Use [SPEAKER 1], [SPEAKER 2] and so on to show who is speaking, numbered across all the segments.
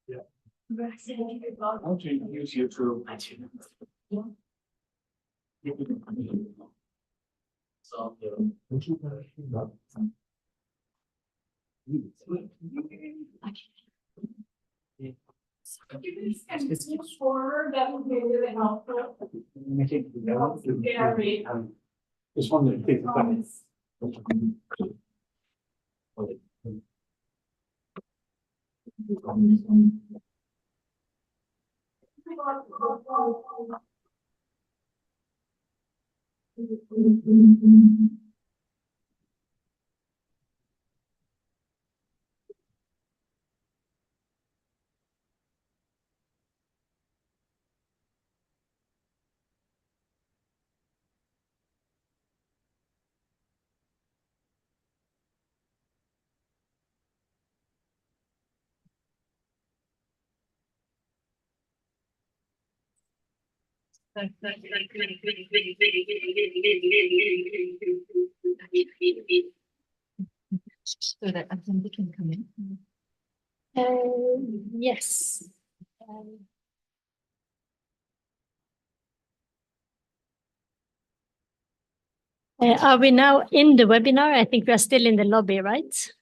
[SPEAKER 1] Yeah. I want to introduce you to. Forward, that would be really helpful. Just wanted to take the time.
[SPEAKER 2] So that Anthony can come in.
[SPEAKER 3] Yes. Are we now in the webinar? I think we are still in the lobby, right?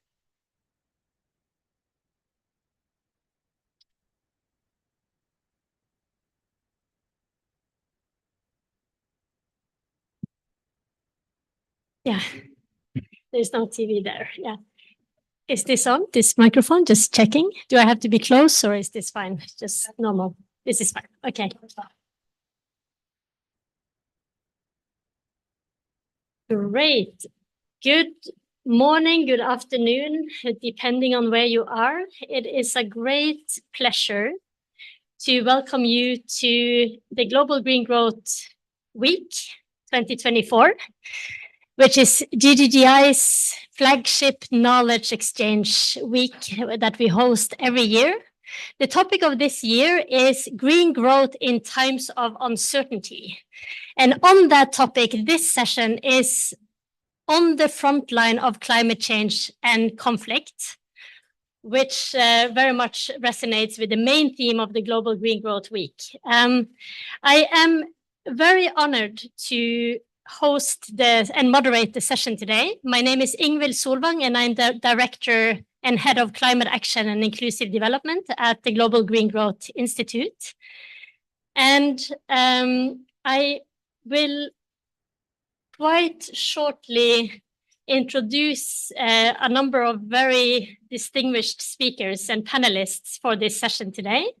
[SPEAKER 3] Yeah, there's no TV there. Yeah. Is this on, this microphone? Just checking. Do I have to be close or is this fine? Just normal. This is fine. Okay. Great. Good morning, good afternoon, depending on where you are. It is a great pleasure to welcome you to the Global Green Growth Week 2024, which is GGGI's flagship knowledge exchange week that we host every year. The topic of this year is green growth in times of uncertainty. And on that topic, this session is on the front line of climate change and conflict, which very much resonates with the main theme of the Global Green Growth Week. I am very honored to host and moderate the session today. My name is Ingvild Solvang, and I'm the Director and Head of Climate Action and Inclusive Development at the Global Green Growth Institute. And I will quite shortly introduce a number of very distinguished speakers and panelists for this session today.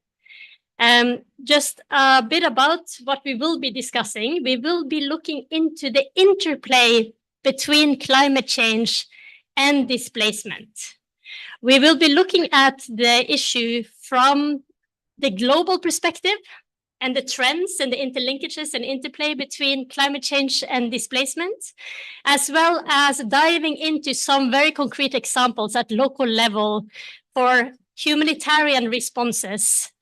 [SPEAKER 3] Just a bit about what we will be discussing. We will be looking into the interplay between climate change and displacement. We will be looking at the issue from the global perspective and the trends and the interlinkages and interplay between climate change and displacement, as well as diving into some very concrete examples at local level for humanitarian responses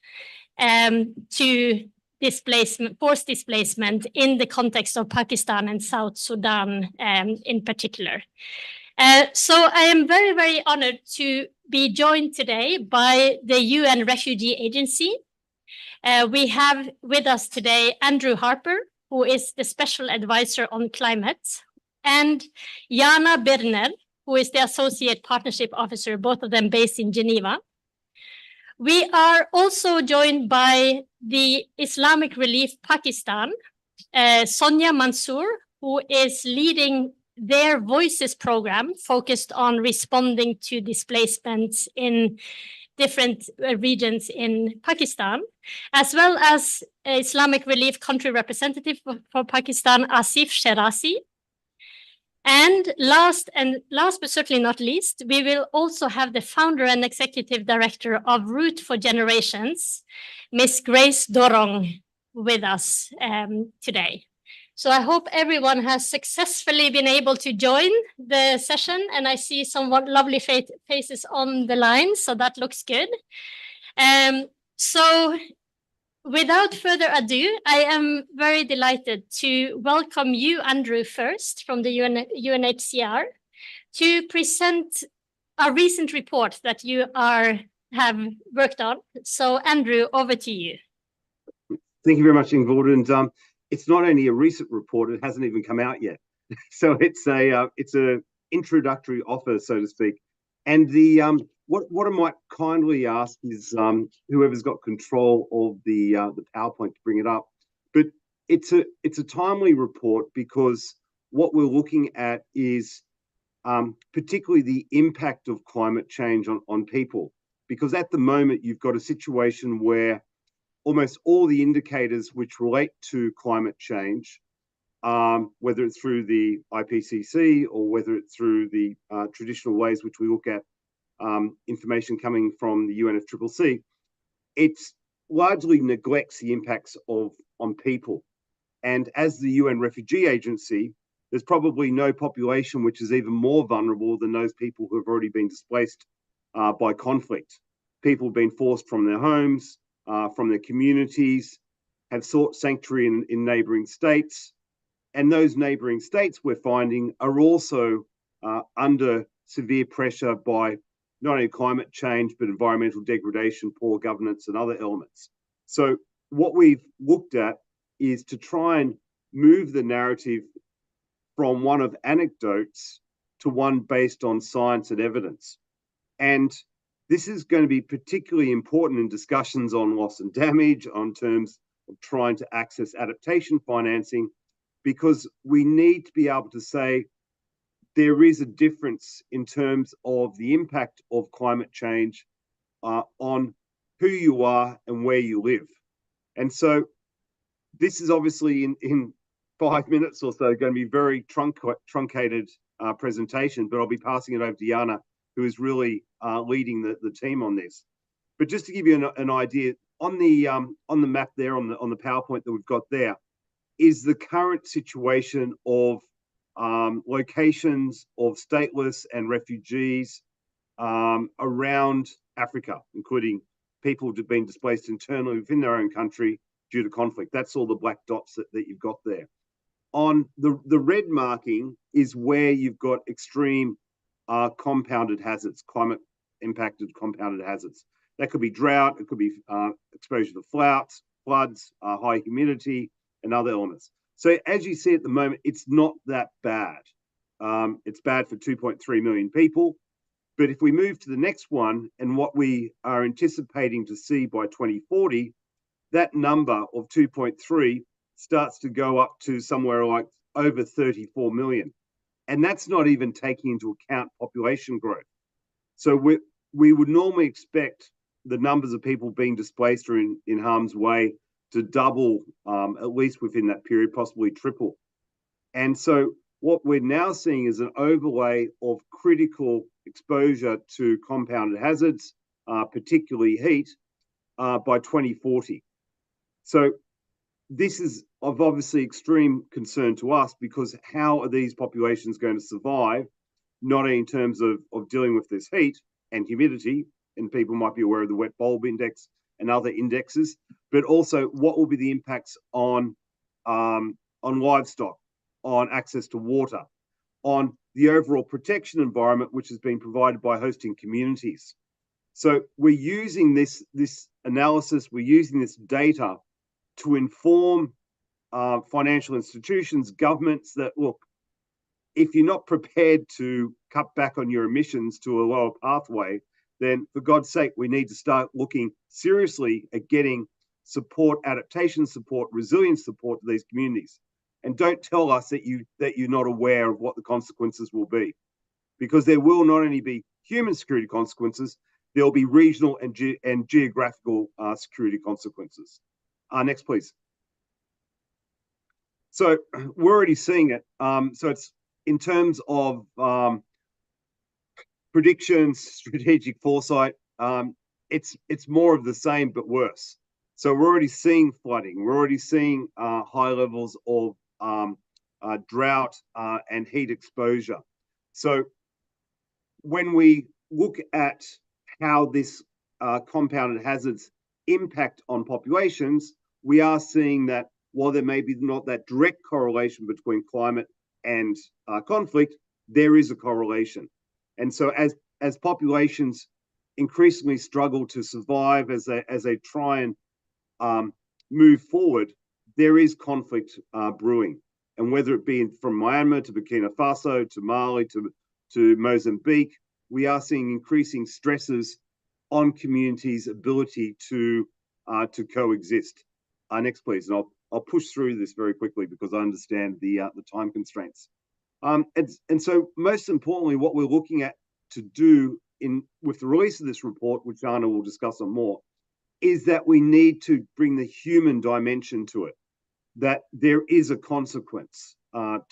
[SPEAKER 3] to displacement, forced displacement in the context of Pakistan and South Sudan in particular. So I am very, very honored to be joined today by the UN Refugee Agency. We have with us today Andrew Harper, who is the Special Advisor on Climate, and Jana Birner, who is the Associate Partnership Officer, both of them based in Geneva. We are also joined by the Islamic Relief Pakistan, Sonia Mansour, who is leading their Voices program focused on responding to displacements in different regions in Pakistan, as well as Islamic Relief Country Representative for Pakistan, Asif Sherazi. And last but certainly not least, we will also have the founder and executive director of Root for Generations, Ms. Grace Dorong, with us today. So I hope everyone has successfully been able to join the session, and I see some lovely faces on the line, so that looks good. So without further ado, I am very delighted to welcome you, Andrew, first from the UNHCR, to present a recent report that you are have worked on. So Andrew, over to you.
[SPEAKER 4] Thank you very much, Ingvild. And it's not only a recent report; it hasn't even come out yet. So it's a introductory offer, so to speak. And the what I might kindly ask is whoever's got control of the PowerPoint to bring it up. But it's a timely report because what we're looking at is particularly the impact of climate change on people. Because at the moment you've got a situation where almost all the indicators which relate to climate change, whether it's through the IPCC or whether it's through the traditional ways which we look at information coming from the UNFCCC, it largely neglects the impacts on people. And as the UN Refugee Agency, there's probably no population which is even more vulnerable than those people who have already been displaced by conflict. People have been forced from their homes, from their communities, have sought sanctuary in neighbouring states. And those neighbouring states, we're finding, are also under severe pressure by not only climate change, but environmental degradation, poor governance, and other elements. So what we've looked at is to try and move the narrative from one of anecdotes to one based on science and evidence. And this is going to be particularly important in discussions on loss and damage, on terms of trying to access adaptation financing, because we need to be able to say there is a difference in terms of the impact of climate change on who you are and where you live. And so this is obviously in 5 minutes or so going to be very truncated presentation, but I'll be passing it over to Jana, who is really leading the team on this. But just to give you an idea, on the map there, on the PowerPoint that we've got there, is the current situation of locations of stateless and refugees around Africa, including people who've been displaced internally within their own country due to conflict. That's all the black dots that you've got there. On the red marking is where you've got extreme compounded hazards, climate impacted compounded hazards. That could be drought, it could be exposure to floods, high humidity, and other elements. So as you see at the moment, it's not that bad. It's bad for 2.3 million people. But if we move to the next one, and what we are anticipating to see by 2040, that number of 2.3 starts to go up to somewhere like over 34 million. And that's not even taking into account population growth. So we would normally expect the numbers of people being displaced or in harm's way to double, at least within that period, possibly triple. And so what we're now seeing is an overlay of critical exposure to compounded hazards, particularly heat, by 2040. So this is of obviously extreme concern to us, because how are these populations going to survive, not only in terms of dealing with this heat and humidity, and people might be aware of the wet bulb index and other indexes, but also what will be the impacts on livestock, on access to water, on the overall protection environment, which has been provided by hosting communities. So we're using this analysis, we're using this data to inform financial institutions, governments, that, look, if you're not prepared to cut back on your emissions to a lower pathway, then for God's sake, we need to start looking seriously at getting support, adaptation support, resilience support to these communities. And don't tell us that you're not aware of what the consequences will be, because there will not only be human security consequences, there'll be regional and geographical security consequences. Next, please. So we're already seeing it. So it's in terms of predictions, strategic foresight, it's more of the same but worse. So we're already seeing flooding. We're already seeing high levels of drought and heat exposure. So when we look at how this compounded hazards impact on populations, we are seeing that while there may be not that direct correlation between climate and conflict, there is a correlation. And so as populations increasingly struggle to survive as they try and move forward, there is conflict brewing. And whether it be from Myanmar to Burkina Faso to Mali to Mozambique, we are seeing increasing stresses on communities' ability to coexist. Next, please, and I'll push through this very quickly because I understand the time constraints. And so, most importantly, what we're looking at to do with the release of this report, which Anna will discuss on more, is that we need to bring the human dimension to it. That there is a consequence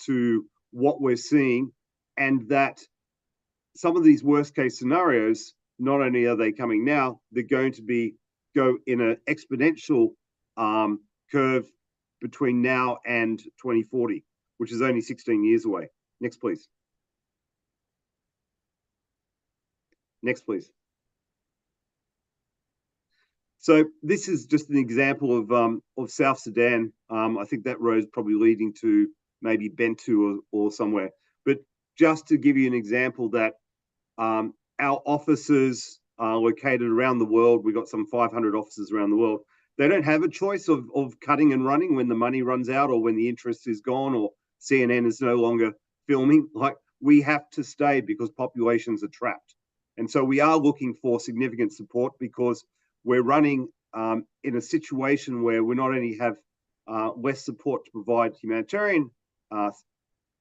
[SPEAKER 4] to what we're seeing, and that some of these worst case scenarios, not only are they coming now, they're going to go in an exponential curve between now and 2040, which is only 16 years away. Next, please. Next, please. So this is just an example of South Sudan. I think that road is probably leading to maybe Bentu or somewhere. But just to give you an example that our offices are located around the world. We've got some 500 offices around the world. They don't have a choice of cutting and running when the money runs out or when the interest is gone or CNN is no longer filming. Like, we have to stay because populations are trapped. And so we are looking for significant support because we're running in a situation where we not only have less support to provide humanitarian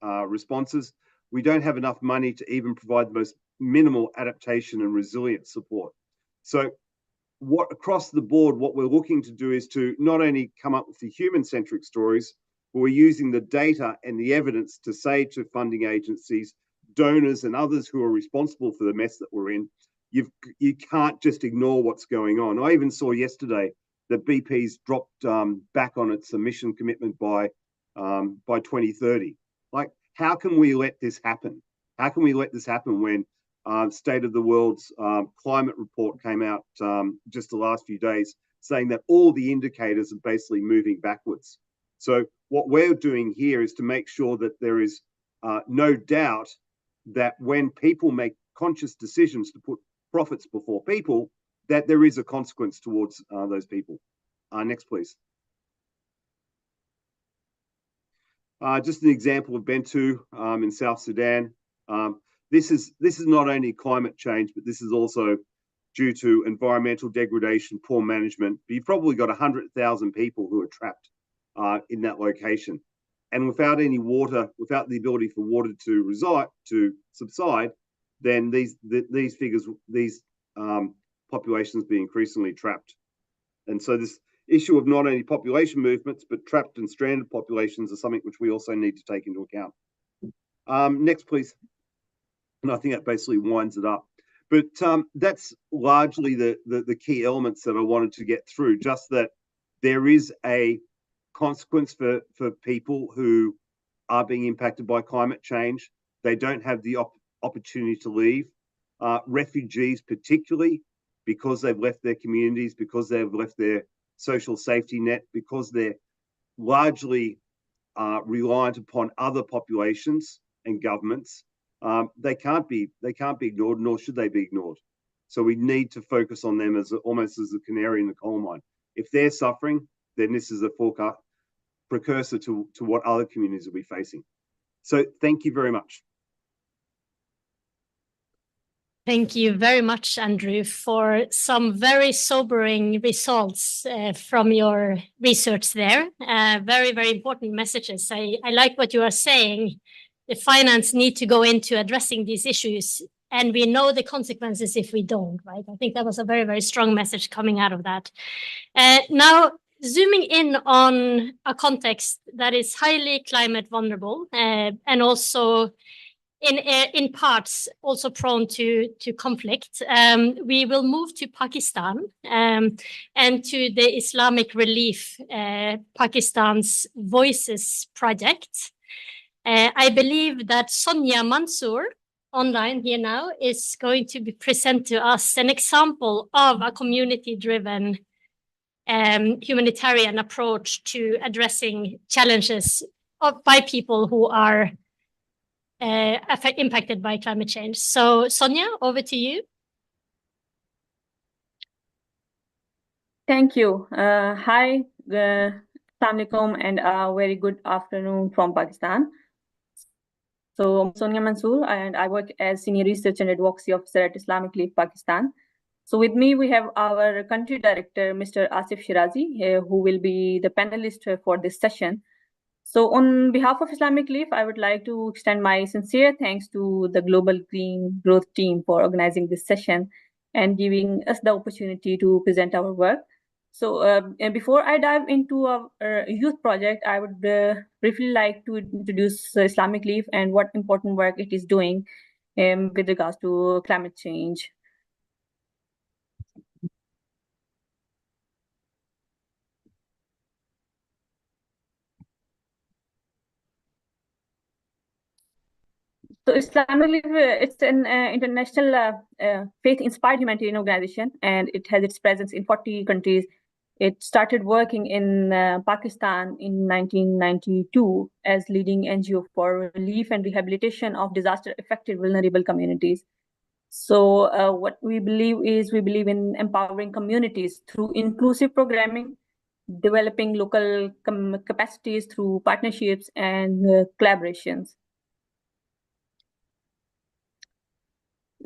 [SPEAKER 4] responses, we don't have enough money to even provide the most minimal adaptation and resilience support. So across the board, what we're looking to do is to not only come up with the human-centric stories, but we're using the data and the evidence to say to funding agencies, donors and others who are responsible for the mess that we're in, you can't just ignore what's going on. I even saw yesterday that BP's dropped back on its emission commitment by 2030. Like, how can we let this happen? How can we let this happen when State of the World's climate report came out just the last few days saying that all the indicators are basically moving backwards? So what we're doing here is to make sure that there is no doubt that when people make conscious decisions to put profits before people, that there is a consequence towards those people. Next, please. Just an example of Bentu in South Sudan. This is not only climate change, but this is also due to environmental degradation, poor management. But you've probably got 100,000 people who are trapped in that location. And without any water, without the ability for water to subside, then these populations be increasingly trapped. And so this issue of not only population movements, but trapped and stranded populations are something which we also need to take into account. Next, please. And I think that basically winds it up. But that's largely the key elements that I wanted to get through, just that there is a consequence for people who are being impacted by climate change. They don't have the opportunity to leave. Refugees particularly, because they've left their communities, because they've left their social safety net, because they're largely reliant upon other populations and governments. They can't be ignored, nor should they be ignored. So we need to focus on them as almost as a canary in the coal mine. If they're suffering, then this is a precursor to what other communities will be facing. So thank you very much.
[SPEAKER 3] Thank you very much, Andrew, for some very sobering results from your research there. Very, very important messages. I like what you are saying. The finance need to go into addressing these issues, and we know the consequences if we don't, right? I think that was a very, very strong message coming out of that. Now, zooming in on a context that is highly climate vulnerable and also in parts also prone to conflict, we will move to Pakistan and to the Islamic Relief, Pakistan's Voices project. I believe that Sonia Mansour, online here now, is going to present to us an example of a community-driven humanitarian approach to addressing challenges by people who are impacted by climate change. So, Sonia, over to you.
[SPEAKER 5] Thank you. Hi, Assalamu alaikum, and a very good afternoon from Pakistan. So, I'm Sonia Mansoor, and I work as Senior Research and Advocacy Officer at Islamic League Pakistan. So, with me, we have our Country Director, Mr. Asif Shirazi, who will be the panelist for this session. So, on behalf of Islamic Leaf, I would like to extend my sincere thanks to the Global Green Growth Team for organizing this session and giving us the opportunity to present our work. So, and before I dive into our youth project, I would briefly like to introduce Islamic Leaf and what important work it is doing with regards to climate change. So Islamic Leaf, it's an international faith-inspired humanitarian organization, and it has its presence in 40 countries. It started working in Pakistan in 1992 as leading NGO for relief and rehabilitation of disaster-affected vulnerable communities. So what we believe is we believe in empowering communities through inclusive programming, developing local capacities through partnerships and collaborations.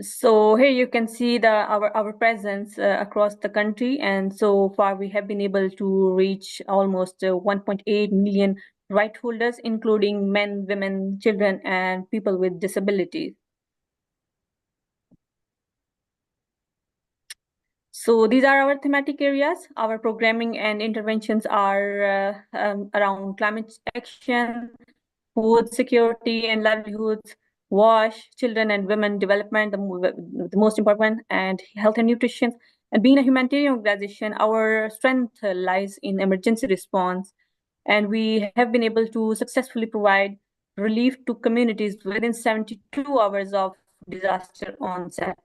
[SPEAKER 5] So here you can see our presence across the country, and so far we have been able to reach almost 1.8 million right holders, including men, women, children, and people with disabilities. So these are our thematic areas. Our programming and interventions are around climate action, food security and livelihoods, WASH, children and women development, the most important, and health and nutrition. And being a humanitarian organization, our strength lies in emergency response. And we have been able to successfully provide relief to communities within 72 hours of disaster onset.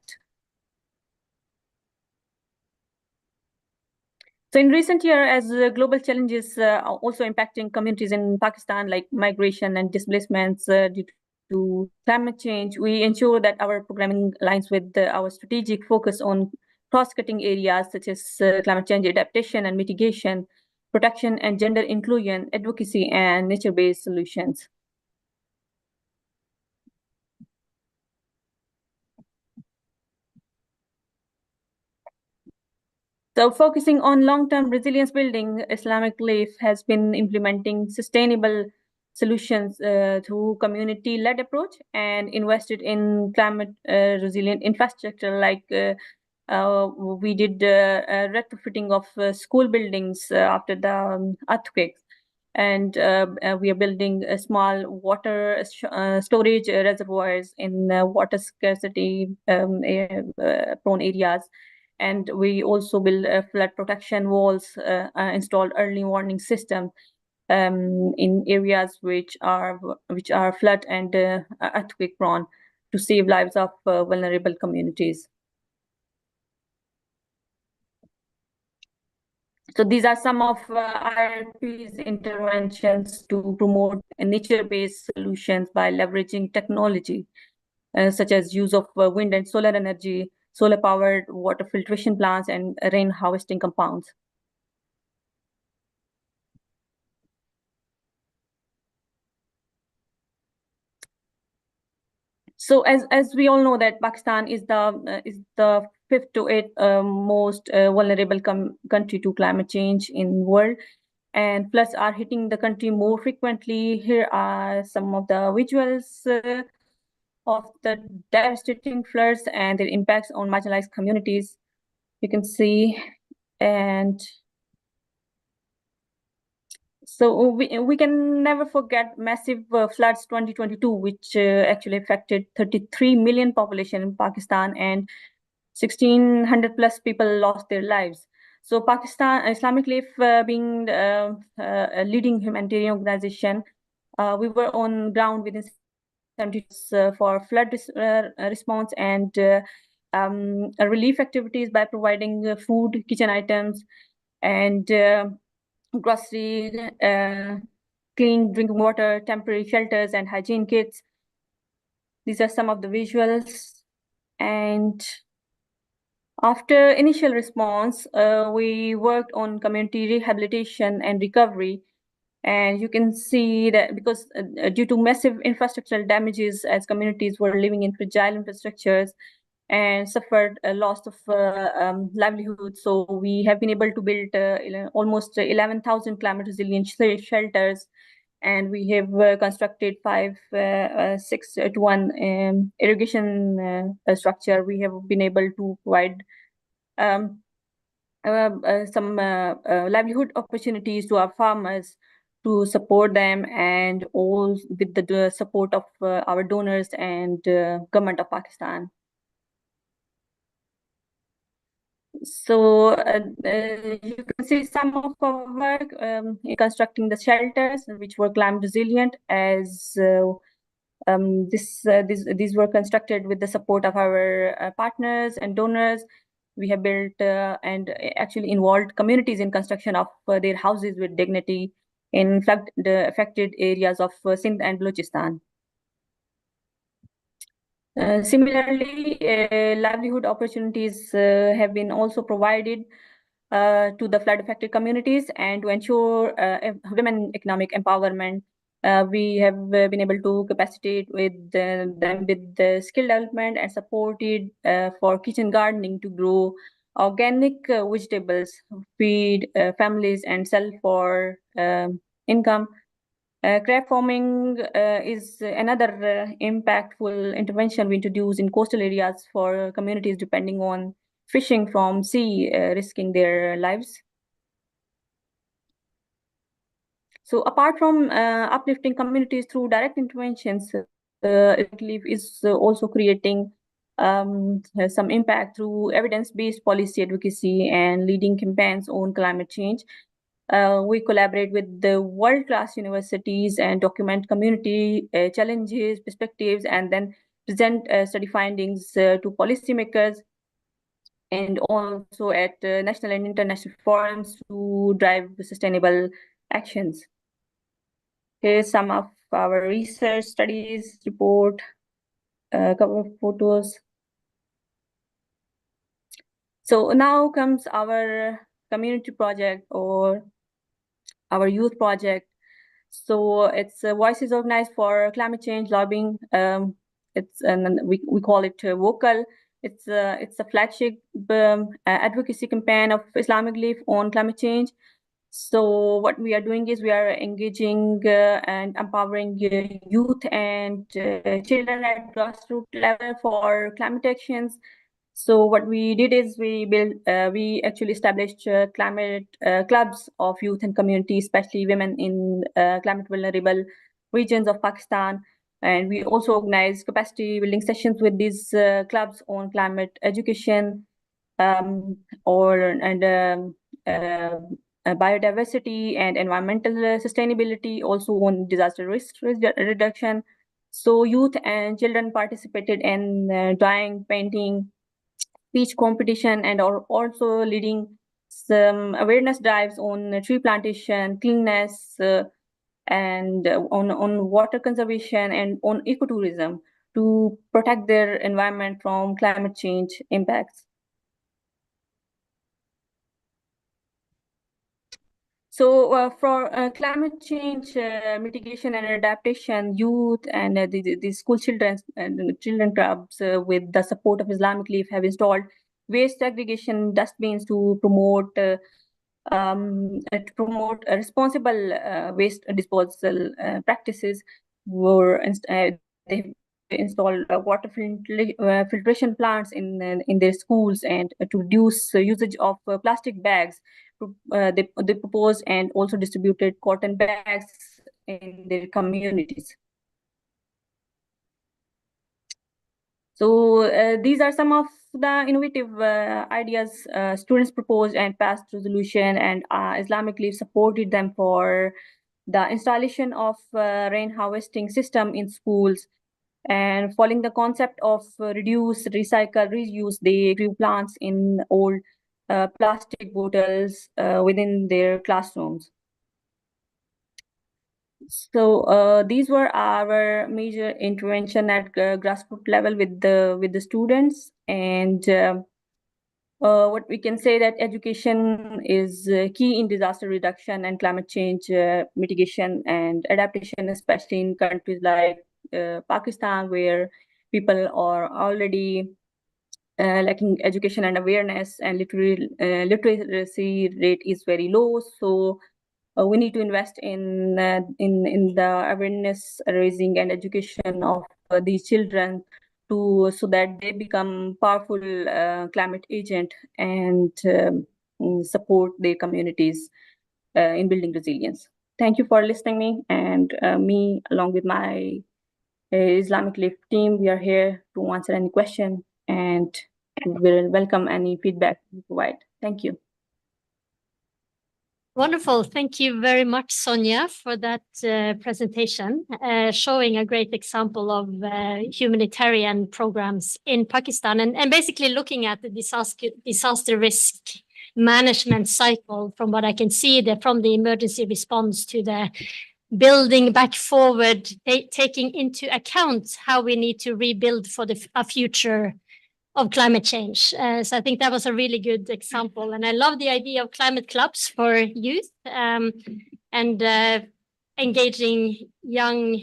[SPEAKER 5] So in recent years, as global challenges are also impacting communities in Pakistan, like migration and displacements due to climate change, we ensure that our programming aligns with our strategic focus on cross-cutting areas such as climate change adaptation and mitigation, protection and gender inclusion, advocacy, and nature-based solutions. So focusing on long-term resilience building, Islamic Leaf has been implementing sustainable solutions through community-led approach and invested in climate resilient infrastructure like we did retrofitting of school buildings after the earthquakes. And we are building a small water storage reservoirs in water scarcity prone areas. And we also build flood protection walls, installed early warning system in areas which are flood and earthquake prone to save lives of vulnerable communities. So these are some of IRP's interventions to promote nature-based solutions by leveraging technology, such as use of wind and solar energy, solar-powered water filtration plants, and rain harvesting compounds. So as we all know that Pakistan is the fifth to eighth most vulnerable country to climate change in world, and floods are hitting the country more frequently. Here are some of the visuals of the devastating floods and their impacts on marginalized communities. You can see, and so we can never forget massive floods 2022, which actually affected 33 million population in Pakistan, and 1,600 plus people lost their lives. So Pakistan Islamic Leaf, being a leading humanitarian organization, we were on ground within 70 for flood response and relief activities by providing food, kitchen items, and grocery, clean drinking water, temporary shelters, and hygiene kits. These are some of the visuals. And After initial response, we worked on community rehabilitation and recovery. And you can see that because due to massive infrastructural damages as communities were living in fragile infrastructures and suffered a loss of livelihood. So we have been able to build almost 11,000 climate resilient shelters, and we have constructed 6 to 1 irrigation structure. We have been able to provide um, some livelihood opportunities to our farmers to support them, and all with the support of our donors and government of Pakistan. So you can see some of our work in constructing the shelters, which were climate resilient, as these were constructed with the support of our partners and donors. We have built and actually involved communities in construction of their houses with dignity in the affected areas of Sindh and Balochistan. Similarly, livelihood opportunities have been also provided to the flood affected communities, and to ensure women economic empowerment. We have been able to capacitate with them with the skill development and supported for kitchen gardening to grow organic vegetables, feed families, and sell for income. Crab farming is another impactful intervention we introduce in coastal areas for communities depending on fishing from sea, risking their lives. So apart from uplifting communities through direct interventions, Relief is also creating some impact through evidence-based policy advocacy and leading campaigns on climate change. We collaborate with the world-class universities and document community challenges, perspectives, and then present study findings to policymakers, and also at national and international forums to drive sustainable actions. Here's some of our research studies report, cover photos. So now comes our community project or our youth project. So it's Voices Organized for Climate Change Lobbying. It's and we call it Vocal. It's a flagship advocacy campaign of Islamic Leaf on climate change. So what we are doing is we are engaging and empowering youth and children at grassroots level for climate actions. So what we did is we actually established climate clubs of youth and community, especially women in climate vulnerable regions of Pakistan. And we also organized capacity building sessions with these clubs on climate education biodiversity and environmental sustainability, also on disaster risk reduction. So youth and children participated in drawing, painting, speech competition, and are also leading some awareness drives on tree plantation, cleanliness, and on water conservation and on ecotourism to protect their environment from climate change impacts. So for climate change mitigation and adaptation, youth and the school children and children clubs with the support of Islamic Leaf have installed waste segregation dustbins to promote responsible waste disposal practices. They've installed water filtration plants in their schools, and to reduce usage of plastic bags. They proposed and also distributed cotton bags in their communities. So these are some of the innovative ideas students proposed and passed resolution, and Islamic Leaf supported them for the installation of rain harvesting system in schools. And following the concept of reduce, recycle, reuse, they grew plants in old plastic bottles within their classrooms. So these were our major intervention at grassroots level with the students, and What we can say that education is key in disaster reduction and climate change mitigation and adaptation, especially in countries like Pakistan, where people are already lacking education and awareness, and literacy rate is very low. So we need to invest in the awareness raising and education of these children so that they become powerful climate agent and support their communities in building resilience. Thank you for listening me, and me along with my Islamic Life team, we are here to answer any question, and we'll welcome any feedback you provide. Thank you.
[SPEAKER 3] Wonderful. Thank you very much, Sonia, for that presentation, showing a great example of humanitarian programs in Pakistan and basically looking at the disaster risk management cycle from what I can see there, from the emergency response to the building back forward, taking into account how we need to rebuild for a future of climate change. So I think that was a really good example. And I love the idea of climate clubs for youth and engaging young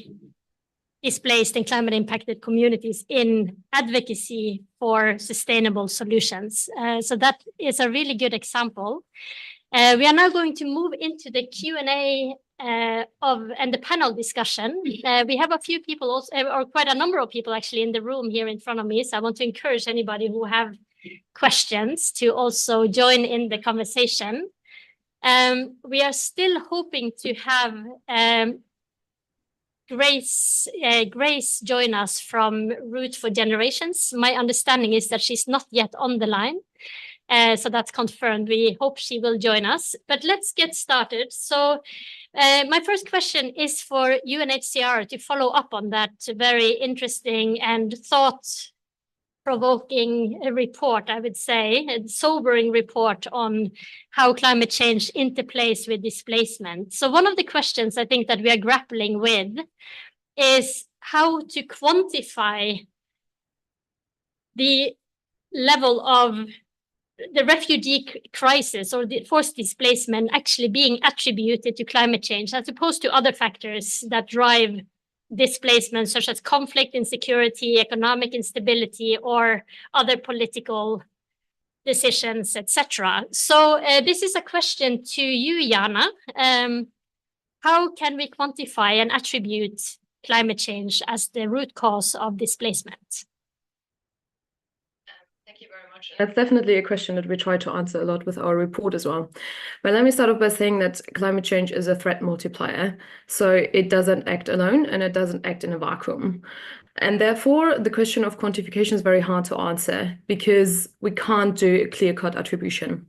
[SPEAKER 3] displaced and climate impacted communities in advocacy for sustainable solutions. So that is a really good example. We are now going to move into the Q&A and the panel discussion. We have a few people also, or quite a number of people actually in the room here in front of me. So I want to encourage anybody who have questions to also join in the conversation. We are still hoping to have Grace join us from Root for Generations. My understanding is that she's not yet on the line. So that's confirmed. We hope she will join us. But let's get started. So my first question is for UNHCR to follow up on that very interesting and thought-provoking report, I would say, a sobering report on how climate change interplays with displacement. So one of the questions I think that we are grappling with is how to quantify the level of the refugee crisis or the forced displacement actually being attributed to climate change as opposed to other factors that drive displacement, such as conflict, insecurity, economic instability, or other political decisions, etc. So this is a question to you, Jana. How can we quantify and attribute climate change as the root cause of displacement?
[SPEAKER 6] Thank you very much. That's definitely a question that we try to answer a lot with our report as well. But let me start off by saying that climate change is a threat multiplier. So it doesn't act alone and it doesn't act in a vacuum. And therefore, the question of quantification is very hard to answer because we can't do a clear-cut attribution.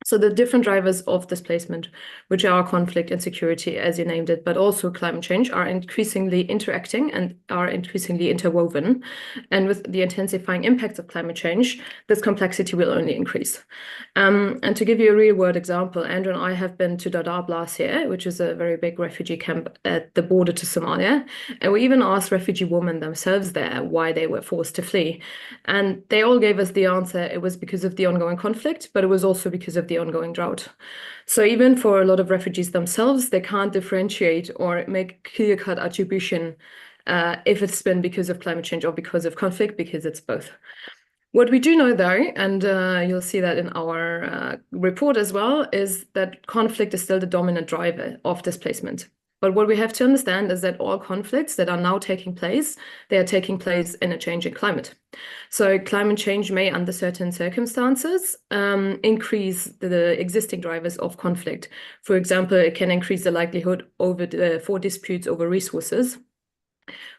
[SPEAKER 6] So the different drivers of displacement, which are conflict and security, as you named it, but also climate change, are increasingly interacting and are increasingly interwoven. And with the intensifying impacts of climate change, this complexity will only increase. And to give you a real-world example, Andrew and I have been to Dadaab last year, which is a very big refugee camp at the border to Somalia. And we even asked refugee women themselves there why they were forced to flee. And they all gave us the answer. It was because of the ongoing conflict, but it was also because of the ongoing drought. So even for a lot of refugees themselves, they can't differentiate or make clear-cut attribution if it's been because of climate change or because of conflict, because it's both. What we do know, though, and you'll see that in our report as well, is that conflict is still the dominant driver of displacement. But what we have to understand is that all conflicts that are now taking place, they are taking place in a changing climate. So climate change may, under certain circumstances, increase the existing drivers of conflict. For example, it can increase the likelihood for disputes over resources,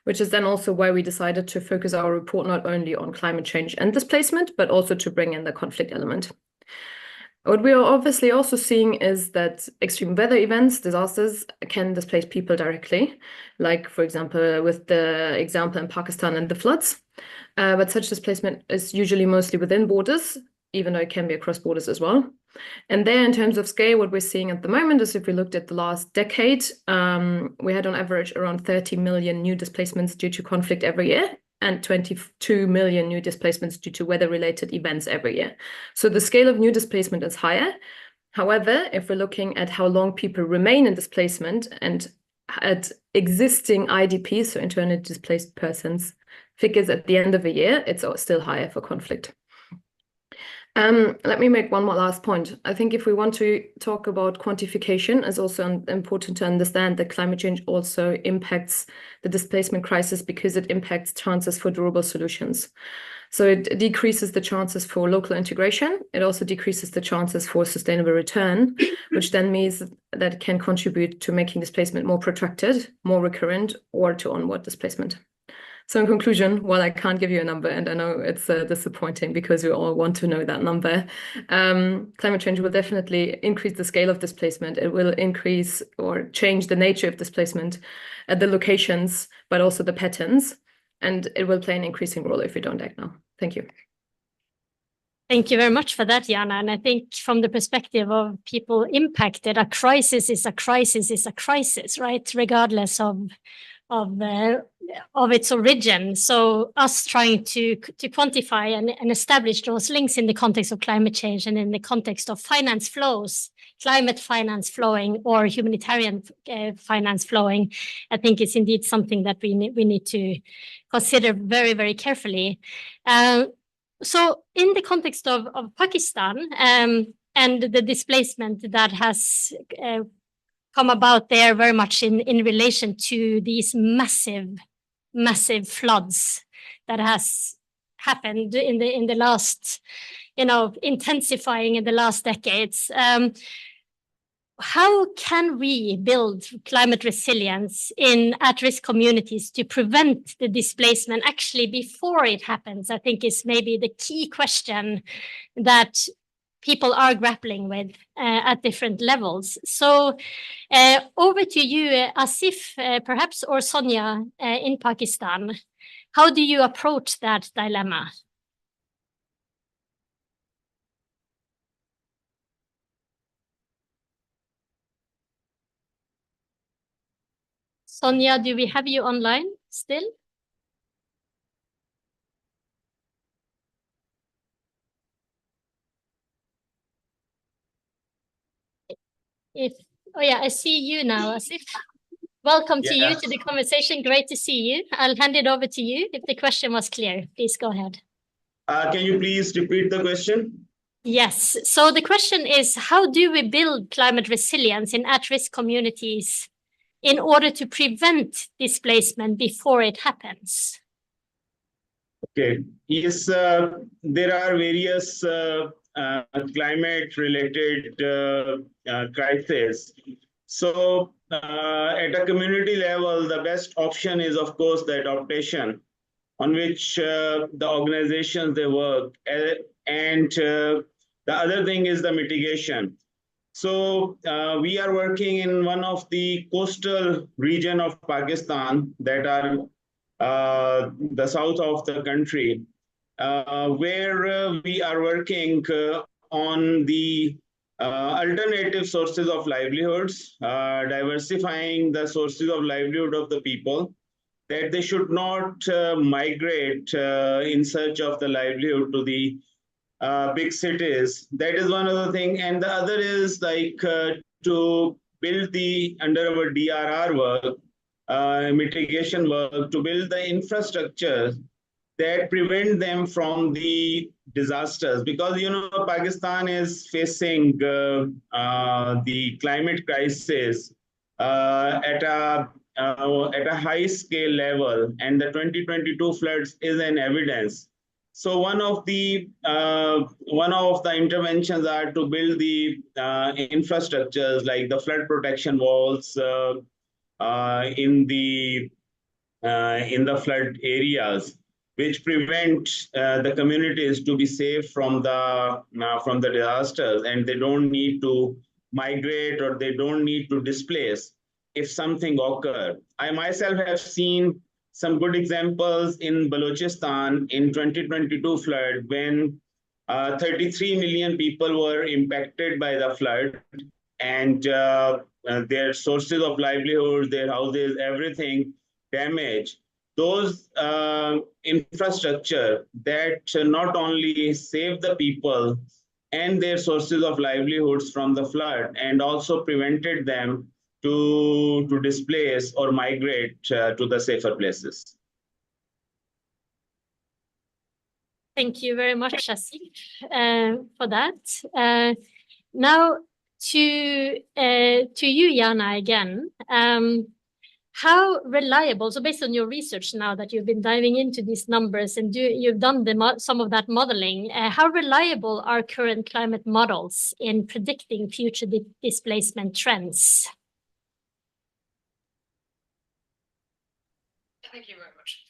[SPEAKER 6] which is then also why we decided to focus our report not only on climate change and displacement, but also to bring in the conflict element. What we are obviously also seeing is that extreme weather events, disasters, can displace people directly, like, for example, with the example in Pakistan and the floods. But such displacement is usually mostly within borders, even though it can be across borders as well. And there, in terms of scale, what we're seeing at the moment is if we looked at the last decade, we had on average around 30 million new displacements due to conflict every year and 22 million new displacements due to weather-related events every year. So the scale of new displacement is higher. However, if we're looking at how long people remain in displacement and at existing IDPs, so internally displaced persons, figures at the end of a year, it's still higher for conflict. Let me make one more last point. I think if we want to talk about quantification, it's also important to understand that climate change also impacts the displacement crisis because it impacts chances for durable solutions. So it decreases the chances for local integration. It also decreases the chances for sustainable return, which then means that it can contribute to making displacement more protracted, more recurrent, or to onward displacement. So in conclusion, while I can't give you a number, and I know it's disappointing because we all want to know that number, climate change will definitely increase the scale of displacement. It will increase or change the nature of displacement at the locations, but also the patterns. And it will play an increasing role if we don't act now. Thank you.
[SPEAKER 3] Thank you very much for that, Jana. And I think from the perspective of people impacted, a crisis is a crisis is a crisis, right? Regardless of its origin. So us trying to quantify and establish those links in the context of climate change and in the context of finance flows, climate finance flowing or humanitarian finance flowing, I think it's indeed something that we need to consider very, very carefully. So in the context of Pakistan and the displacement that has come about there very much in relation to these massive floods that has happened in the last, intensifying in the last decades. How can we build climate resilience in at-risk communities to prevent the displacement actually before it happens? I think is maybe the key question that people are grappling with at different levels. So over to you, Asif, perhaps, or Sonia in Pakistan. How do you approach that dilemma? Sonia, do we have you online still? Oh yeah, I see you now, Asif. Welcome to you to the conversation. Great to see you. I'll hand it over to you if the question was clear. Please go ahead.
[SPEAKER 7] Can you please repeat the question?
[SPEAKER 3] Yes. So the question is, how do we build climate resilience in at-risk communities in order to prevent displacement before it happens?
[SPEAKER 7] Okay. Yes, there are various climate-related crises. So at a community level, the best option is, of course, the adaptation on which the organizations they work. And the other thing is the mitigation. So we are working in one of the coastal region of Pakistan that are the south of the country, where we are working on the alternative sources of livelihoods, diversifying the sources of livelihood of the people, that they should not migrate in search of the livelihood to the big cities. That is one of the things. And the other is like to build under our DRR work, mitigation work, to build the infrastructure that prevent them from the disasters. Because, Pakistan is facing the climate crisis at a high scale level, and the 2022 floods is an evidence. So one of the interventions are to build the infrastructures like the flood protection walls in the flood areas, which prevent the communities to be safe from the disasters, and they don't need to migrate or they don't need to displace if something occurs. I myself have seen some good examples in Balochistan in 2022 flood when 33 million people were impacted by the flood, and their sources of livelihood, their houses, everything damaged. those infrastructure that not only save the people and their sources of livelihoods from the flood, and also prevented them to displace or migrate to the safer places.
[SPEAKER 3] Thank you very much, Asif, for that. Now to you, Jana, again. How reliable, so based on your research now that you've been diving into these numbers and you've done some of that modeling, how reliable are current climate models in predicting future displacement trends?
[SPEAKER 6] Thank you very much.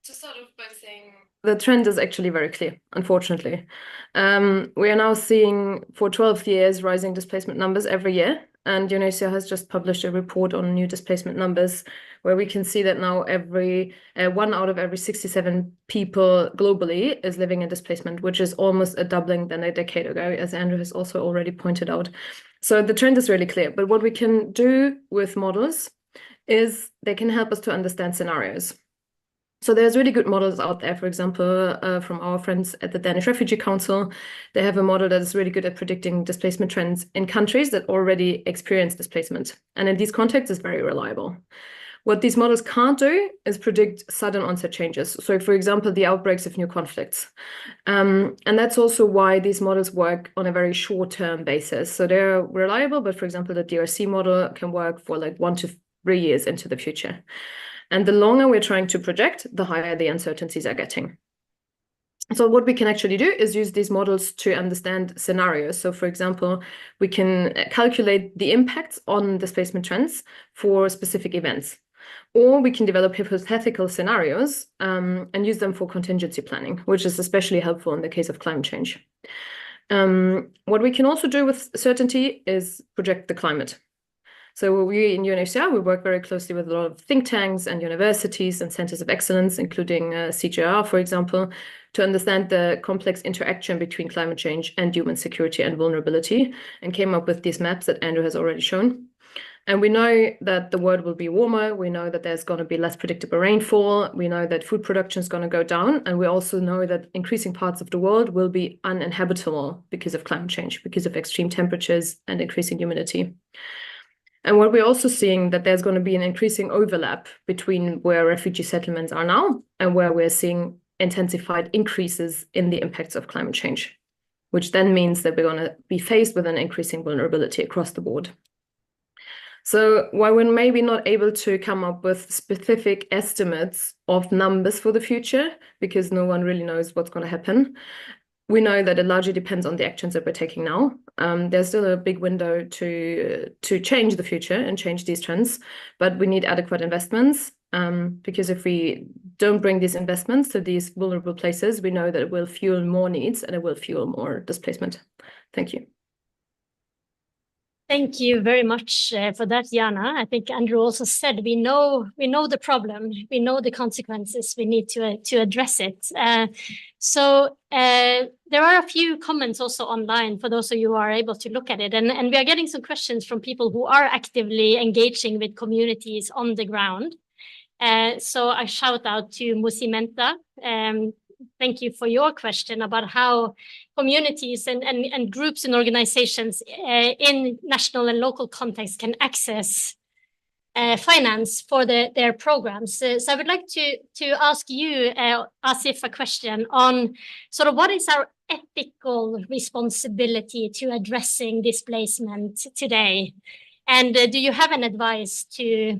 [SPEAKER 6] To start off by saying the trend is actually very clear, unfortunately. We are now seeing for 12 years rising displacement numbers every year. And UNHCR has just published a report on new displacement numbers, where we can see that now one out of every 67 people globally is living in displacement, which is almost a doubling than a decade ago, as Andrew has also already pointed out. So the trend is really clear. But what we can do with models is they can help us to understand scenarios. So there's really good models out there, for example, from our friends at the Danish Refugee Council. They have a model that is really good at predicting displacement trends in countries that already experience displacement. And in these contexts, it's very reliable. What these models can't do is predict sudden onset changes. So for example, the outbreaks of new conflicts. And that's also why these models work on a very short-term basis. So they're reliable, but for example, the DRC model can work for like 1 to 3 years into the future. And the longer we're trying to project, the higher the uncertainties are getting. So what we can actually do is use these models to understand scenarios. So for example, we can calculate the impacts on displacement trends for specific events. Or we can develop hypothetical scenarios and use them for contingency planning, which is especially helpful in the case of climate change. What we can also do with certainty is project the climate. So we in UNHCR, we work very closely with a lot of think tanks and universities and centers of excellence, including CGR, for example, to understand the complex interaction between climate change and human security and vulnerability, and came up with these maps that Andrew has already shown. And we know that the world will be warmer. We know that there's going to be less predictable rainfall. We know that food production is going to go down. And we also know that increasing parts of the world will be uninhabitable because of climate change, because of extreme temperatures and increasing humidity. And what we're also seeing that there's going to be an increasing overlap between where refugee settlements are now and where we're seeing intensified increases in the impacts of climate change, which then means that we're going to be faced with an increasing vulnerability across the board. So while we're maybe not able to come up with specific estimates of numbers for the future, because no one really knows what's going to happen, we know that it largely depends on the actions that we're taking now. There's still a big window to change the future and change these trends, but we need adequate investments because if we don't bring these investments to these vulnerable places, we know that it will fuel more needs and it will fuel more displacement. Thank you.
[SPEAKER 3] Thank you very much for that, Jana. I think Andrew also said we know the problem, we know the consequences, we need to address it. So there are a few comments also online for those of you who are able to look at it, and we are getting some questions from people who are actively engaging with communities on the ground. So I shout out to Musimenta. Thank you for your question about how communities and groups and organizations in national and local context can access finance for their programs. So I would like to ask you, Asif, a question on sort of what is our ethical responsibility to addressing displacement today? And do you have an advice to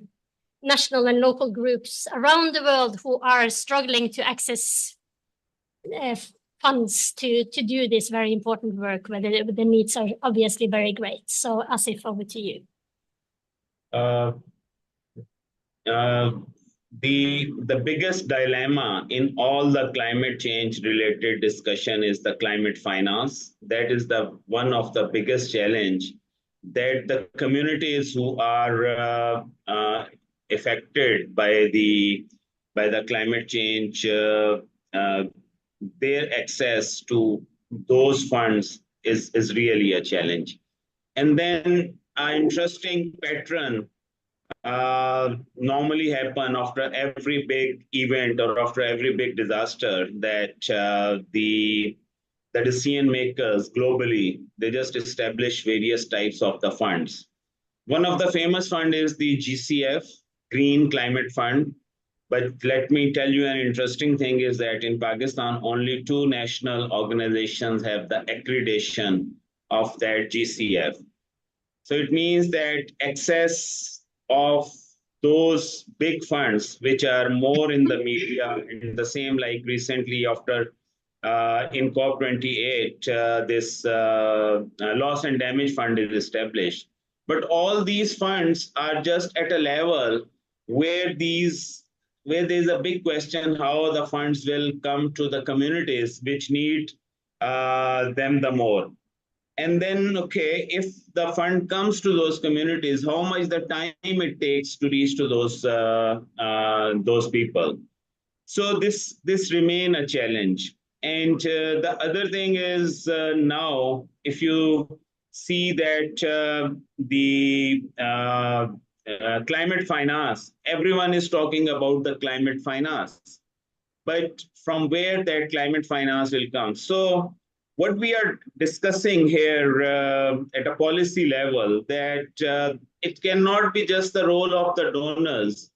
[SPEAKER 3] national and local groups around the world who are struggling to access funds to do this very important work, where the needs are obviously very great? So Asif, over to you.
[SPEAKER 7] The biggest dilemma in all the climate change related discussion is the climate finance. That is the one of the biggest challenge that the communities who are affected by the climate change, their access to those funds is really a challenge. And then an interesting pattern normally happen after every big event or after every big disaster that the decision makers globally, they just establish various types of the funds. One of the famous fund is the GCF, Green Climate Fund. But let me tell you an interesting thing is that in Pakistan, only 2 national organizations have the accreditation of that GCF. So it means that access of those big funds, which are more in the media, and the same like recently after in COP28, this loss and damage fund is established. But all these funds are just at a level where there's a big question how the funds will come to the communities which need them the more. And then, okay, if the fund comes to those communities, how much the time it takes to reach to those people. So this remain a challenge. And the other thing is now, if you see that the climate finance, everyone is talking about the climate finance, but from where that climate finance will come. So what we are discussing here at a policy level, that it cannot be just the role of the donors.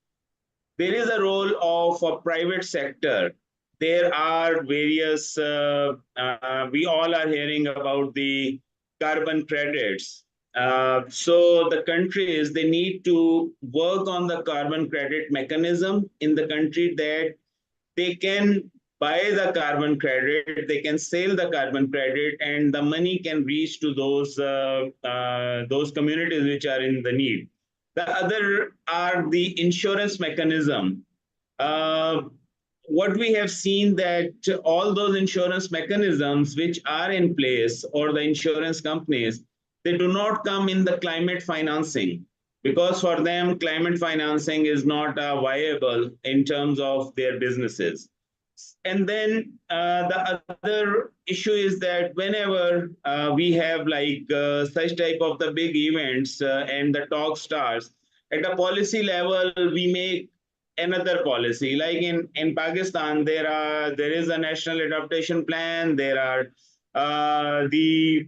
[SPEAKER 7] There is a role of a private sector. There are various, we all are hearing about the carbon credits. So the countries, they need to work on the carbon credit mechanism in the country, that they can buy the carbon credit, they can sell the carbon credit, and the money can reach to those communities which are in the need. The other are the insurance mechanism. What we have seen that all those insurance mechanisms which are in place, or the insurance companies, they do not come in the climate financing, because for them climate financing is not viable in terms of their businesses. And then the other issue is that whenever we have like such type of the big events and the talk starts, at a policy level, we make another policy. Like in Pakistan, there is a national adaptation plan, there are the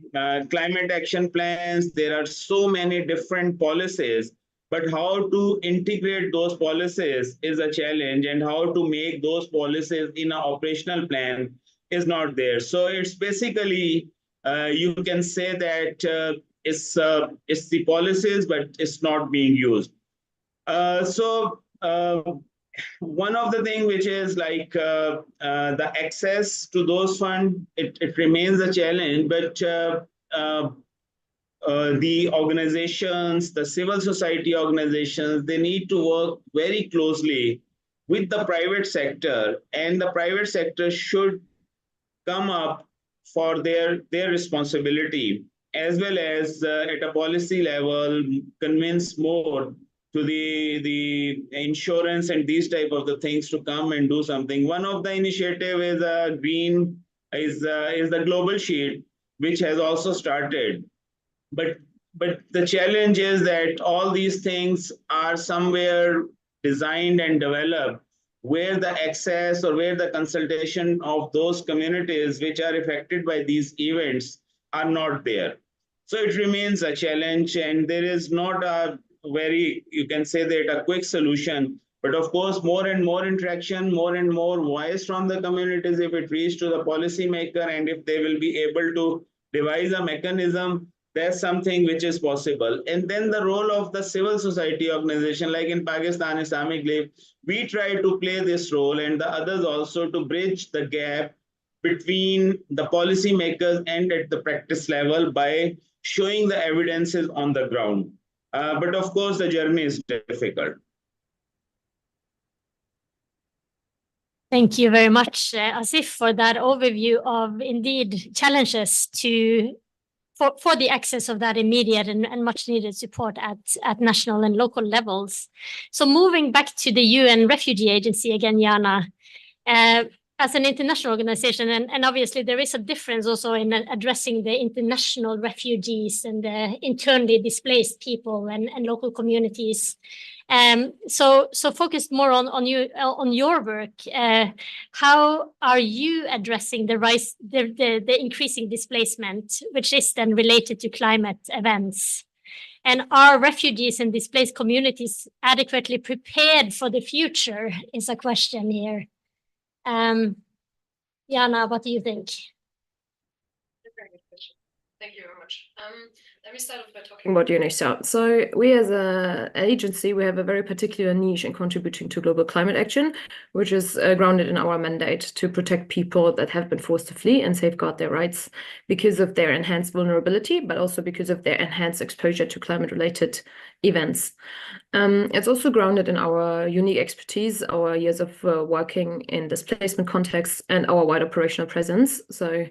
[SPEAKER 7] climate action plans, there are so many different policies. But how to integrate those policies is a challenge, and how to make those policies in an operational plan is not there. So it's basically, you can say that it's the policies, but it's not being used. One of the things which is like the access to those funds, it remains a challenge, but the organizations, the civil society organizations, they need to work very closely with the private sector, and the private sector should come up for their responsibility, as well as at a policy level, convince more to the insurance and these type of the things to come and do something. One of the initiative is the global sheet, which has also started. But the challenge is that all these things are somewhere designed and developed where the access or where the consultation of those communities which are affected by these events are not there. So it remains a challenge, and there is not a very, you can say that, a quick solution. But of course, more and more interaction, more and more voice from the communities, if it reaches to the policymaker, and if they will be able to devise a mechanism, that's something which is possible. And then the role of the civil society organization, like in Pakistan, Islamic League, we try to play this role, and the others also, to bridge the gap between the policymakers and at the practice level by showing the evidences on the ground. But of course, the journey is difficult.
[SPEAKER 3] Thank you very much, Asif, for that overview of indeed challenges for the access of that immediate and much needed support at national and local levels. So moving back to the UN Refugee Agency again, Jana, as an international organization, and obviously there is a difference also in addressing the international refugees and the internally displaced people and local communities. So focused more on your work. How are you addressing the increasing displacement, which is then related to climate events? And are refugees and displaced communities adequately prepared for the future? Is a question here. Jana, what do you think?
[SPEAKER 6] Very good question. Thank you very much. Let me start off by talking about UNHCR. So we as an agency, we have a very particular niche in contributing to global climate action, which is grounded in our mandate to protect people that have been forced to flee and safeguard their rights because of their enhanced vulnerability, but also because of their enhanced exposure to climate-related events. It's also grounded in our unique expertise, our years of working in displacement contexts, and our wide operational presence. So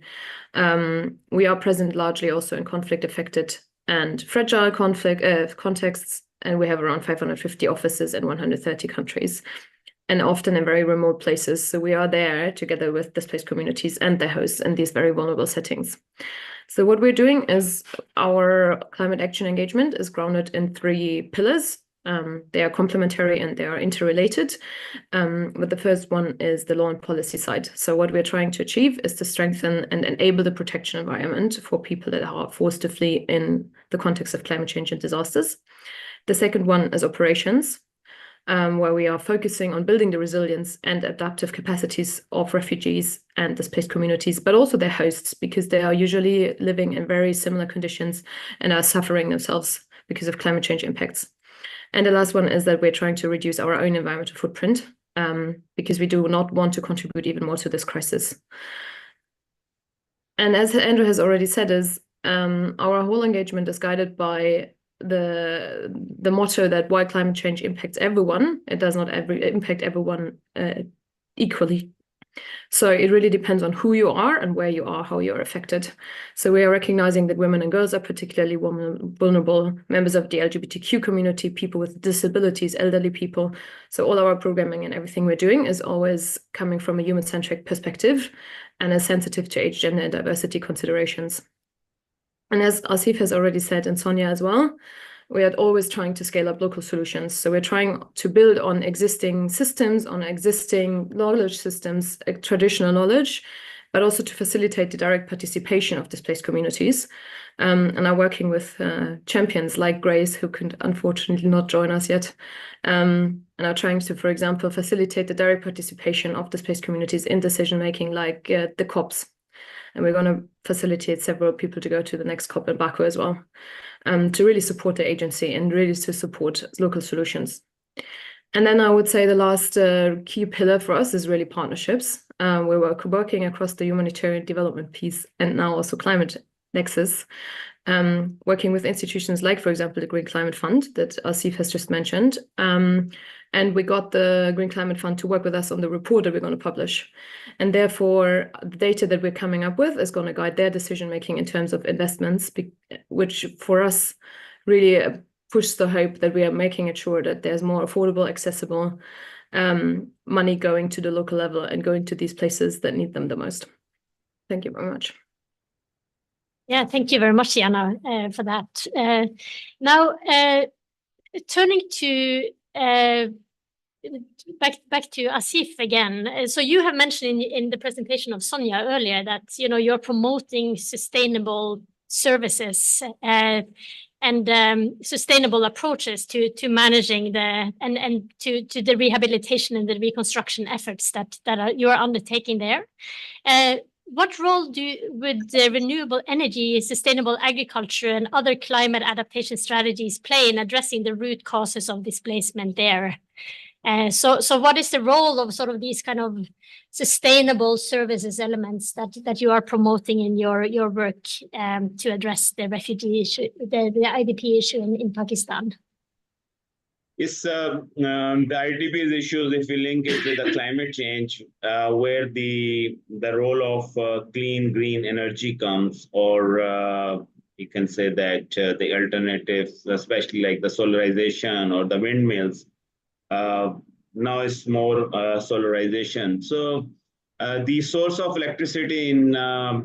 [SPEAKER 6] we are present largely also in conflict-affected and fragile contexts, and we have around 550 offices in 130 countries, and often in very remote places. So we are there together with displaced communities and their hosts in these very vulnerable settings. So what we're doing is our climate action engagement is grounded in 3 pillars. They are complementary and they are interrelated. But the first one is the law and policy side. So what we're trying to achieve is to strengthen and enable the protection environment for people that are forced to flee in the context of climate change and disasters. The second one is operations, where we are focusing on building the resilience and adaptive capacities of refugees and displaced communities, but also their hosts, because they are usually living in very similar conditions and are suffering themselves because of climate change impacts. And the last one is that we're trying to reduce our own environmental footprint, because we do not want to contribute even more to this crisis. And as Andrew has already said, our whole engagement is guided by the motto that while climate change impacts everyone, it does not impact everyone equally. So it really depends on who you are and where you are, how you're affected. So we are recognizing that women and girls are particularly vulnerable, members of the LGBTQ community, people with disabilities, elderly people. So all our programming and everything we're doing is always coming from a human-centric perspective and is sensitive to age, gender, and diversity considerations. And as Asif has already said, and Sonia as well, we are always trying to scale up local solutions. So we're trying to build on existing systems, on existing knowledge systems, traditional knowledge, but also to facilitate the direct participation of displaced communities. And are working with champions like Grace, who can unfortunately not join us yet, and are trying to, for example, facilitate the direct participation of displaced communities in decision-making, like the COPs. And we're going to facilitate several people to go to the next COP in Baku as well, to really support the agency and really to support local solutions. And then I would say the last key pillar for us is really partnerships. We're working across the humanitarian development piece and now also climate nexus, working with institutions like, for example, the Green Climate Fund that Asif has just mentioned. And we got the Green Climate Fund to work with us on the report that we're going to publish. And therefore, the data that we're coming up with is going to guide their decision-making in terms of investments, which for us really pushes the hope that we are making it sure that there's more affordable, accessible money going to the local level and going to these places that need them the most. Thank you very much.
[SPEAKER 3] Yeah, thank you very much, Jana, for that. Now, turning to back to Asif again. So you have mentioned in the presentation of Sonia earlier that you're promoting sustainable services and sustainable approaches to managing and to the rehabilitation and the reconstruction efforts that you are undertaking there. What role would renewable energy, sustainable agriculture, and other climate adaptation strategies play in addressing the root causes of displacement there? So what is the role of sort of these kind of sustainable services elements that you are promoting in your work to address the refugee issue, the IDP issue in Pakistan?
[SPEAKER 7] It's the IDP's issues, if we link it with the climate change, where the role of clean green energy comes, or you can say that the alternatives, especially like the solarization or the windmills, now it's more solarization. So the source of electricity in our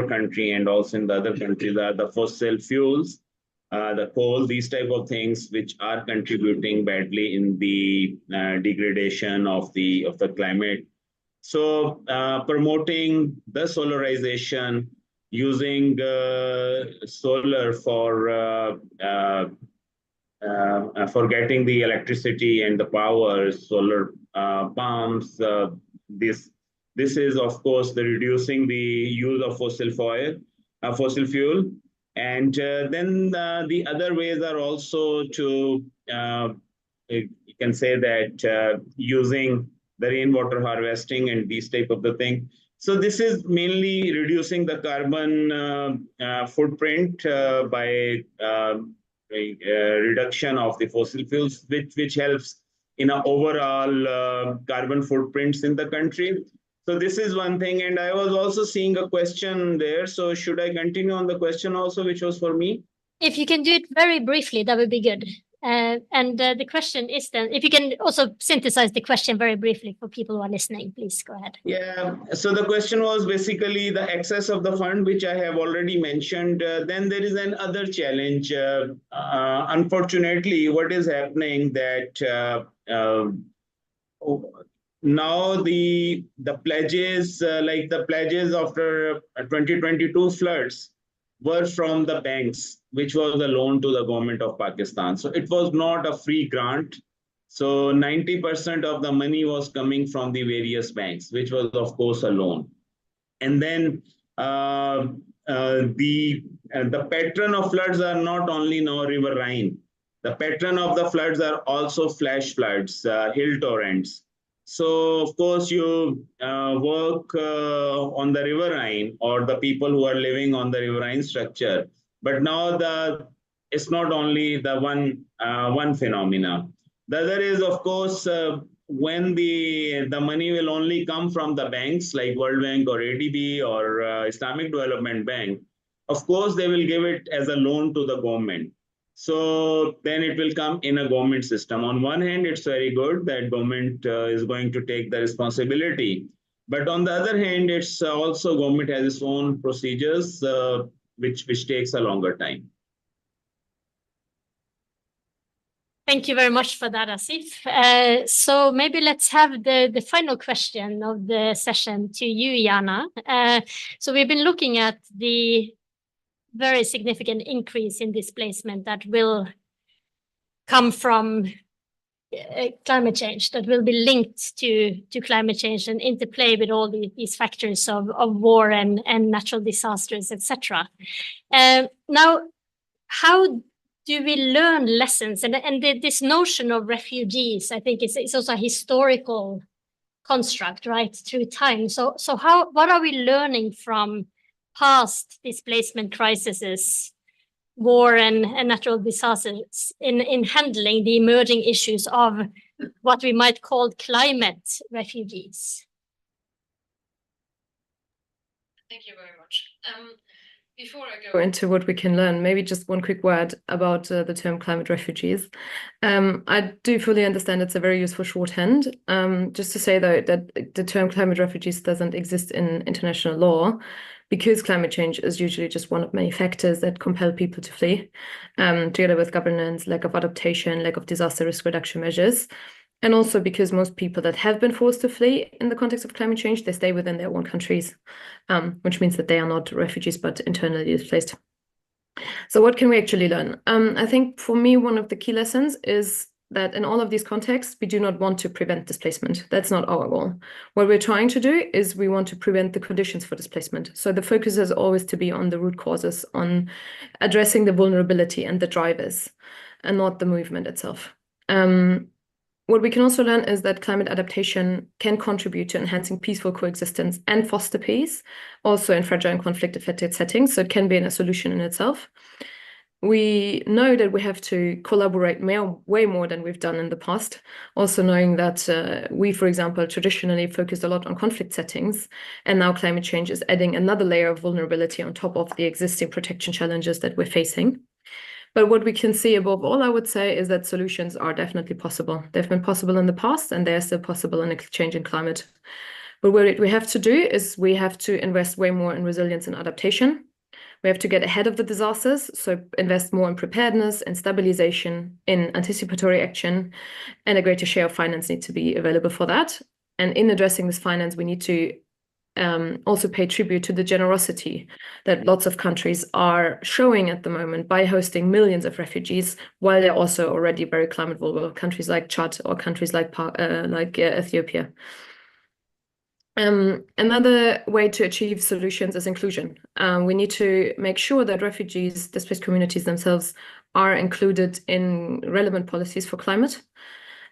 [SPEAKER 7] country and also in the other countries are the fossil fuels, the coal, these type of things, which are contributing badly in the degradation of the climate. So promoting the solarization, using solar for getting the electricity and the power, solar pumps. This is, of course, the reducing the use of fossil fuel. And then the other ways are also to, you can say that using the rainwater harvesting and these type of the thing. So this is mainly reducing the carbon footprint by reduction of the fossil fuels, which helps in an overall carbon footprints in the country. So this is one thing. And I was also seeing a question there. So should I continue on the question also, which was for me?
[SPEAKER 3] If you can do it very briefly, that would be good. The question is then, if you can also synthesize the question very briefly for people who are listening, please go ahead.
[SPEAKER 7] Yeah, so the question was basically the excess of the fund, which I have already mentioned. Then there is another challenge. Unfortunately, what is happening that now the pledges, like the pledges after 2022 floods, were from the banks, which was a loan to the government of Pakistan. So it was not a free grant. So 90% of the money was coming from the various banks, which was, of course, a loan. And then the pattern of floods are not only now River Rhine. The pattern of the floods are also flash floods, hill torrents. So, of course, you work on the River Rhine, or the people who are living on the River Rhine structure. But now it's not only the one phenomena. The other is, of course, when the money will only come from the banks like World Bank or ADB or Islamic Development Bank, of course, they will give it as a loan to the government. So then it will come in a government system. On one hand, it's very good that government is going to take the responsibility. But on the other hand, it's also government has its own procedures, which takes a longer time.
[SPEAKER 3] Thank you very much for that, Asif. So maybe let's have the final question of the session to you, Jana. So we've been looking at the very significant increase in displacement that will come from climate change, that will be linked to climate change and interplay with all these factors of war and natural disasters, etc. Now, how do we learn lessons? And this notion of refugees, I think, is also a historical construct, right, through time. So what are we learning from past displacement crises, war and natural disasters in handling the emerging issues of what we might call climate refugees?
[SPEAKER 6] Thank you very much. Before I go into what we can learn, maybe just one quick word about the term climate refugees. I do fully understand it's a very useful shorthand. Just to say, though, that the term climate refugees doesn't exist in international law, because climate change is usually just one of many factors that compel people to flee, together with governance, lack of adaptation, lack of disaster risk reduction measures. And also because most people that have been forced to flee in the context of climate change, they stay within their own countries, which means that they are not refugees, but internally displaced. So what can we actually learn? I think for me, one of the key lessons is that in all of these contexts, we do not want to prevent displacement. That's not our goal. What we're trying to do is we want to prevent the conditions for displacement. So the focus is always to be on the root causes, on addressing the vulnerability and the drivers, and not the movement itself. What we can also learn is that climate adaptation can contribute to enhancing peaceful coexistence and foster peace, also in fragile and conflict-affected settings. So it can be a solution in itself. We know that we have to collaborate way more than we've done in the past. Also knowing that we, for example, traditionally focused a lot on conflict settings, and now climate change is adding another layer of vulnerability on top of the existing protection challenges that we're facing. But what we can see above all, I would say, is that solutions are definitely possible. They've been possible in the past, and they are still possible in a changing climate. But what we have to do is we have to invest way more in resilience and adaptation. We have to get ahead of the disasters, so invest more in preparedness and stabilization, in anticipatory action, and a greater share of finance needs to be available for that. And in addressing this finance, we need to also pay tribute to the generosity that lots of countries are showing at the moment by hosting millions of refugees, while they're also already very climate vulnerable, countries like Chad or countries like Ethiopia. Another way to achieve solutions is inclusion. We need to make sure that refugees, displaced communities themselves, are included in relevant policies for climate.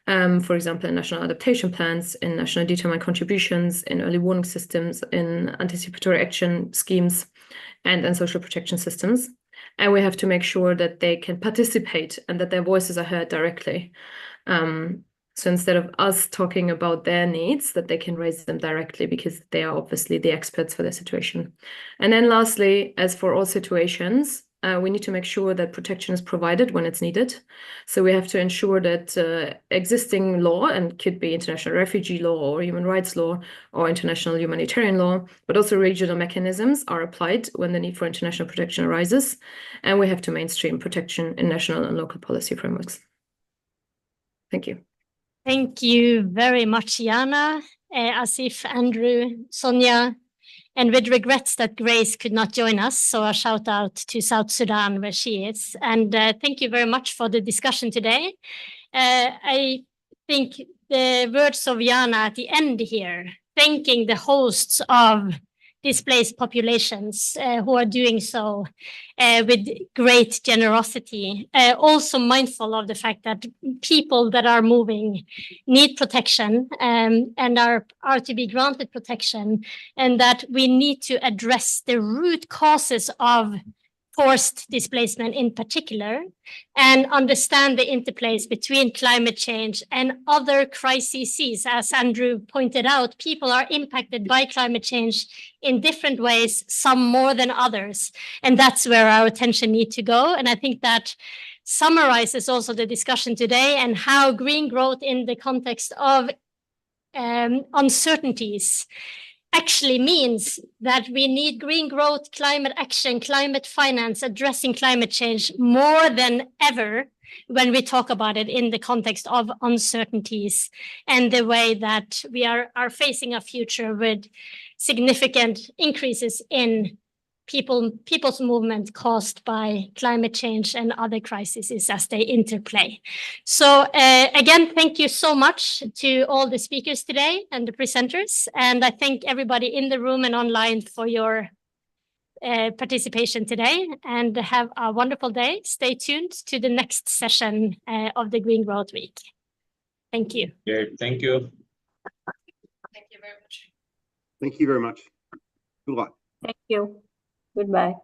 [SPEAKER 6] For example, in national adaptation plans, in national determined contributions, in early warning systems, in anticipatory action schemes, and in social protection systems. And we have to make sure that they can participate and that their voices are heard directly. So instead of us talking about their needs, that they can raise them directly because they are obviously the experts for their situation. And then lastly, as for all situations, we need to make sure that protection is provided when it's needed. So we have to ensure that existing law, and could be international refugee law or human rights law or international humanitarian law, but also regional mechanisms are applied when the need for international protection arises. And we have to mainstream protection in national and local policy frameworks. Thank you.
[SPEAKER 3] Thank you very much, Jana, Asif, Andrew, Sonia, and with regrets that Grace could not join us, so a shout out to South Sudan where she is. And thank you very much for the discussion today. I think the words of Jana at the end here, thanking the hosts of displaced populations who are doing so with great generosity, also mindful of the fact that people that are moving need protection and are to be granted protection, and that we need to address the root causes of forced displacement in particular, and understand the interplays between climate change and other crises. As Andrew pointed out, people are impacted by climate change in different ways, some more than others, and that's where our attention needs to go. And I think that summarizes also the discussion today and how green growth in the context of uncertainties actually means that we need green growth, climate action, climate finance, addressing climate change more than ever when we talk about it in the context of uncertainties and the way that we are facing a future with significant increases in people's movement caused by climate change and other crises as they interplay. So again, thank you so much to all the speakers today and the presenters. And I thank everybody in the room and online for your participation today, and have a wonderful day. Stay tuned to the next session of the Green Growth Week. Thank you.
[SPEAKER 7] Great, thank you.
[SPEAKER 6] Thank you very much.
[SPEAKER 4] Thank you very much. Good luck.
[SPEAKER 5] Thank you. Goodbye.